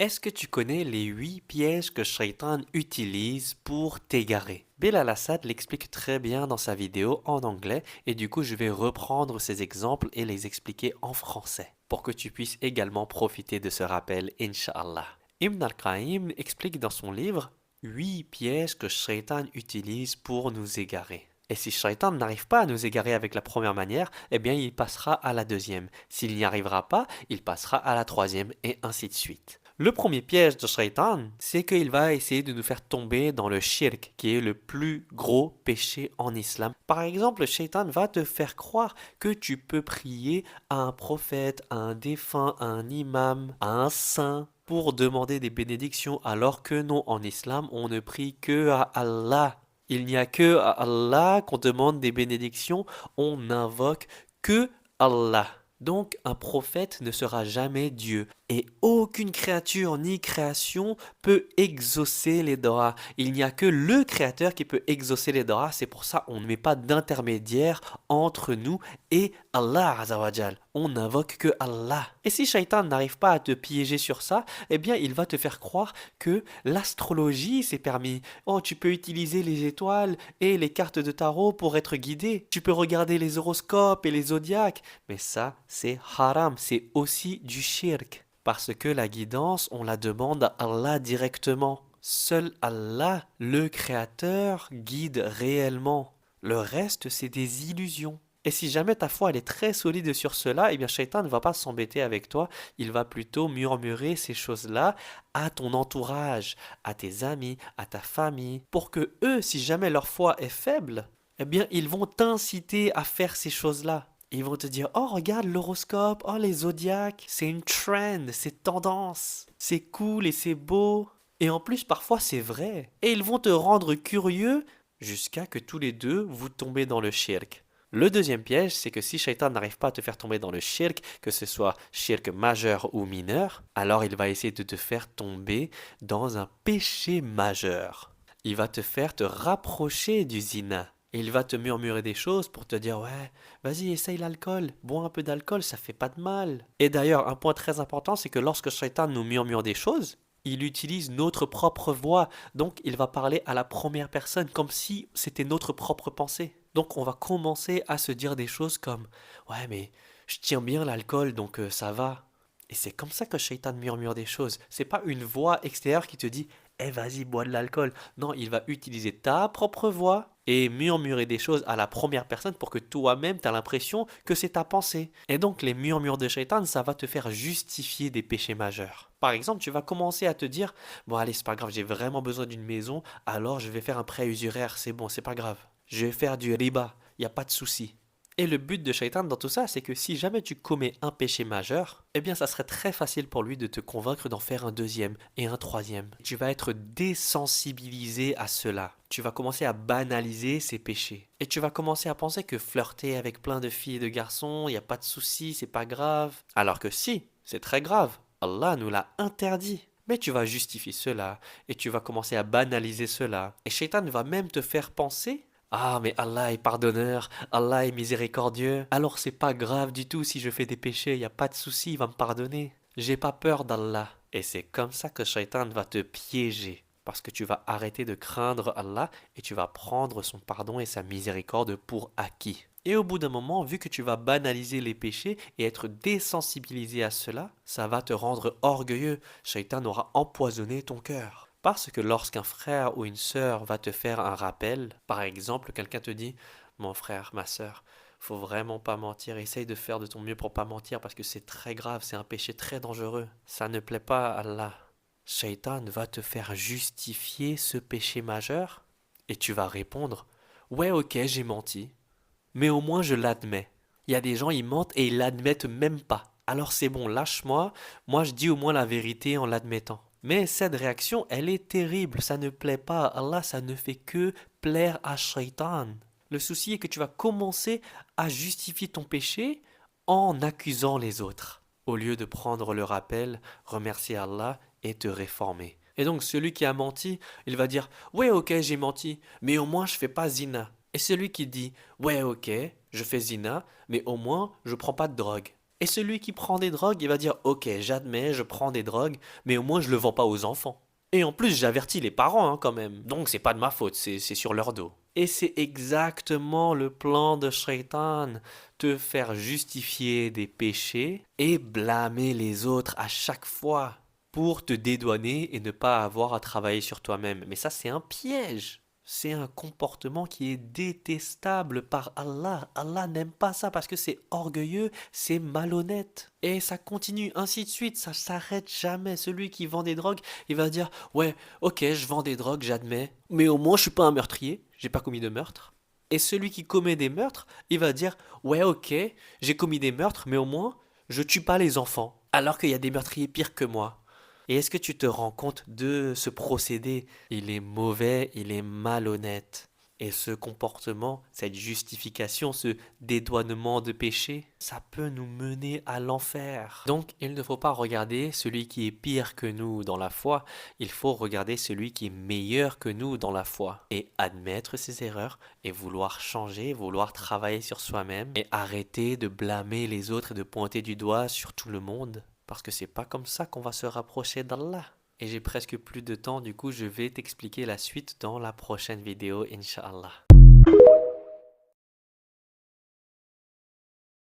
Est-ce que tu connais les 8 pièges que Shaitan utilise pour t'égarer? Bilal Assad l'explique très bien dans sa vidéo en anglais et du coup je vais reprendre ces exemples et les expliquer en français pour que tu puisses également profiter de ce rappel, Inch'Allah. Ibn al-Qayyim explique dans son livre 8 pièges que Shaitan utilise pour nous égarer. Et si Shaitan n'arrive pas à nous égarer avec la première manière, eh bien il passera à la deuxième. S'il n'y arrivera pas, il passera à la troisième et ainsi de suite. Le premier piège de Shaitan, c'est qu'il va essayer de nous faire tomber dans le shirk, qui est le plus gros péché en islam. Par exemple, Shaitan va te faire croire que tu peux prier à un prophète, à un défunt, à un imam, à un saint, pour demander des bénédictions, alors que non, en islam, on ne prie que à Allah. Il n'y a que à Allah qu'on demande des bénédictions, on n'invoque que Allah. Donc un prophète ne sera jamais Dieu. Et aucune créature ni création peut exaucer les doigts. Il n'y a que le Créateur qui peut exaucer les doigts. C'est pour ça qu'on ne met pas d'intermédiaire entre nous et Allah Azawajal. On n'invoque que Allah. Et si Shaitan n'arrive pas à te piéger sur ça, eh bien il va te faire croire que l'astrologie c'est permis. Oh, tu peux utiliser les étoiles et les cartes de tarot pour être guidé. Tu peux regarder les horoscopes et les zodiaques. Mais ça, c'est haram. C'est aussi du shirk. Parce que la guidance, on la demande à Allah directement. Seul Allah, le Créateur, guide réellement. Le reste, c'est des illusions. Et si jamais ta foi elle est très solide sur cela, eh bien Shaitan ne va pas s'embêter avec toi, il va plutôt murmurer ces choses-là à ton entourage, à tes amis, à ta famille, pour que eux, si jamais leur foi est faible, eh bien ils vont t'inciter à faire ces choses-là. Ils vont te dire, oh regarde l'horoscope, oh les zodiaques, c'est une trend, c'est tendance, c'est cool et c'est beau. Et en plus parfois c'est vrai. Et ils vont te rendre curieux jusqu'à que tous les deux vous tombez dans le shirk. Le deuxième piège, c'est que si Shaitan n'arrive pas à te faire tomber dans le shirk, que ce soit shirk majeur ou mineur, alors il va essayer de te faire tomber dans un péché majeur. Il va te faire te rapprocher du zina. Et il va te murmurer des choses pour te dire ouais, vas-y, essaye l'alcool, bois un peu d'alcool, ça fait pas de mal. Et d'ailleurs, un point très important, c'est que lorsque Shaitan nous murmure des choses, il utilise notre propre voix, donc il va parler à la première personne comme si c'était notre propre pensée. Donc on va commencer à se dire des choses comme ouais mais je tiens bien l'alcool donc ça va. Et c'est comme ça que Shaitan murmure des choses. C'est pas une voix extérieure qui te dit eh vas-y bois de l'alcool. Non, il va utiliser ta propre voix et murmurer des choses à la première personne pour que toi-même tu as l'impression que c'est ta pensée. Et donc les murmures de Shaitan, ça va te faire justifier des péchés majeurs. Par exemple, tu vas commencer à te dire bon allez, c'est pas grave, j'ai vraiment besoin d'une maison, alors je vais faire un prêt usuraire, c'est bon, c'est pas grave. Je vais faire du riba, il n'y a pas de souci. Et le but de Shaitan dans tout ça, c'est que si jamais tu commets un péché majeur, eh bien ça serait très facile pour lui de te convaincre d'en faire un deuxième et un troisième. Tu vas être désensibilisé à cela. Tu vas commencer à banaliser ces péchés. Et tu vas commencer à penser que flirter avec plein de filles et de garçons, il n'y a pas de souci, c'est pas grave. Alors que si, c'est très grave. Allah nous l'a interdit. Mais tu vas justifier cela et tu vas commencer à banaliser cela. Et Shaitan va même te faire penser ah, mais Allah est pardonneur, Allah est miséricordieux. Alors c'est pas grave du tout si je fais des péchés, y a pas de souci, il va me pardonner. J'ai pas peur d'Allah. Et c'est comme ça que Shaitan va te piéger. Parce que tu vas arrêter de craindre Allah et tu vas prendre son pardon et sa miséricorde pour acquis. Et au bout d'un moment, vu que tu vas banaliser les péchés et être désensibilisé à cela, ça va te rendre orgueilleux. Shaitan aura empoisonné ton cœur. Parce que lorsqu'un frère ou une sœur va te faire un rappel, par exemple, quelqu'un te dit mon frère, ma sœur, faut vraiment pas mentir, essaye de faire de ton mieux pour pas mentir parce que c'est très grave, c'est un péché très dangereux. Ça ne plaît pas à Allah. Shaitan va te faire justifier ce péché majeur et tu vas répondre ouais, ok, j'ai menti, mais au moins je l'admets. Il y a des gens, ils mentent et ils l'admettent même pas. Alors c'est bon, lâche-moi, moi je dis au moins la vérité en l'admettant. Mais cette réaction, elle est terrible, ça ne plaît pas à Allah, ça ne fait que plaire à Shaitan. Le souci est que tu vas commencer à justifier ton péché en accusant les autres, au lieu de prendre le rappel, remercier Allah et te réformer. Et donc celui qui a menti, il va dire ouais ok j'ai menti, mais au moins je fais pas zina. Et celui qui dit ouais ok je fais zina, mais au moins je prends pas de drogue. Et celui qui prend des drogues, il va dire, ok, j'admets, je prends des drogues, mais au moins je le vends pas aux enfants. Et en plus, j'avertis les parents quand même. Donc c'est pas de ma faute, c'est sur leur dos. Et c'est exactement le plan de Shaitan, te faire justifier des péchés et blâmer les autres à chaque fois pour te dédouaner et ne pas avoir à travailler sur toi-même. Mais ça, c'est un piège. C'est un comportement qui est détestable par Allah. Allah n'aime pas ça parce que c'est orgueilleux, c'est malhonnête. Et ça continue ainsi de suite, ça s'arrête jamais. Celui qui vend des drogues, il va dire, ouais, ok, je vends des drogues, j'admets, mais au moins je suis pas un meurtrier, j'ai pas commis de meurtre. Et celui qui commet des meurtres, il va dire, ouais, ok, j'ai commis des meurtres, mais au moins je tue pas les enfants. Alors qu'il y a des meurtriers pires que moi. Et est-ce que tu te rends compte de ce procédé? Il est mauvais, il est malhonnête. Et ce comportement, cette justification, ce dédouanement de péché, ça peut nous mener à l'enfer. Donc, il ne faut pas regarder celui qui est pire que nous dans la foi, il faut regarder celui qui est meilleur que nous dans la foi. Et admettre ses erreurs, et vouloir changer, vouloir travailler sur soi-même, et arrêter de blâmer les autres et de pointer du doigt sur tout le monde. Parce que c'est pas comme ça qu'on va se rapprocher d'Allah. Et j'ai presque plus de temps, du coup je vais t'expliquer la suite dans la prochaine vidéo, Inch'Allah.